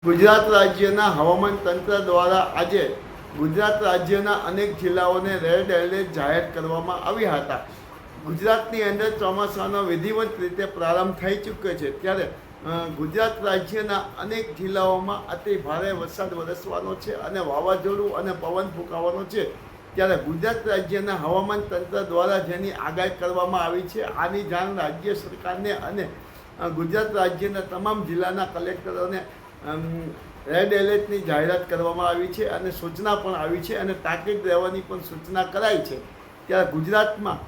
ગુજરાત રાજ્યના હવામાન તંત્ર દ્વારા આજે ગુજરાત રાજ્યના અનેક જિલ્લાઓને રેડ એલર્ટ જાહેર કરવામાં આવ્યા હતા. ગુજરાતની અંદર ચોમાસાનો વિધિવત રીતે પ્રારંભ થઈ ચૂક્યો છે, ત્યારે ગુજરાત રાજ્યના અનેક જિલ્લાઓમાં અતિ ભારે વરસાદ વરસવાનો છે અને વાવાઝોડું અને પવન ફૂંકાવાનો છે. ત્યારે ગુજરાત રાજ્યના હવામાન તંત્ર દ્વારા જેની આગાહી કરવામાં આવી છે, આની જાણ રાજ્ય સરકારને અને ગુજરાત રાજ્યના તમામ જિલ્લાના કલેક્ટરોને રેડ એલર્ટની જાહેરાત કરવામાં આવી છે અને સૂચના પણ આવી છે અને તાકીદ રહેવાની પણ સૂચના કરાઈ છે. ત્યારે ગુજરાતમાં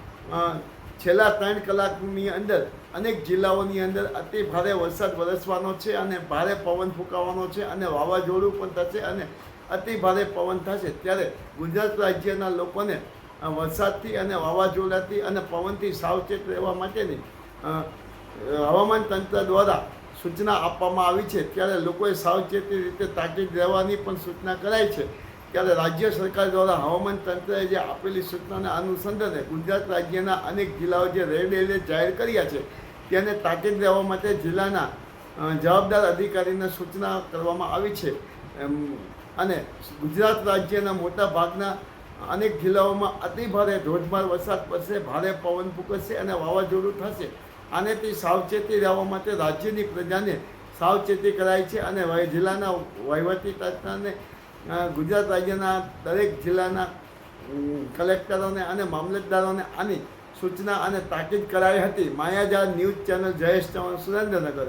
છેલ્લા 3 કલાકની અંદર અનેક જિલ્લાઓની અંદર અતિ ભારે વરસાદ વરસવાનો છે અને ભારે પવન ફૂંકાવાનો છે અને વાવાઝોડું પણ થશે અને અતિ ભારે પવન થશે. ત્યારે ગુજરાત રાજ્યના લોકોને વરસાદથી અને વાવાઝોડાથી અને પવનથી સાવચેત રહેવા માટેની હવામાન તંત્ર દ્વારા સૂચના આપવામાં આવી છે. ત્યારે લોકોએ સાવચેતી રીતે તાકીદ રહેવાની પણ સૂચના કરાઈ છે. ત્યારે રાજ્ય સરકાર દ્વારા હવામાન તંત્રએ જે આપેલી સૂચનાના અનુસંધાને ગુજરાત રાજ્યના અનેક જિલ્લાઓ જે રેડ એલર્ટ જાહેર કર્યા છે, તેને તાકીદ રહેવા માટે જિલ્લાના જવાબદાર અધિકારીને સૂચના કરવામાં આવી છે. અને ગુજરાત રાજ્યના મોટા ભાગના અનેક જિલ્લાઓમાં અતિભારે ધોધમાર વરસાદ પડશે, ભારે પવન ફૂંકશે અને વાવાઝોડું થશે. આનેથી સાવચેતી રહેવા માટે રાજ્યની પ્રજાને સાવચેતી કરાઈ છે અને જિલ્લાના વહીવટીતંત્રને ગુજરાત રાજ્યના દરેક જિલ્લાના કલેક્ટરોને અને મામલતદારોને આની સૂચના અને તાકીદ કરાઈ હતી. માયાજાળ ન્યૂઝ ચેનલ જયેશ ચૌહાણ, સુરેન્દ્રનગર.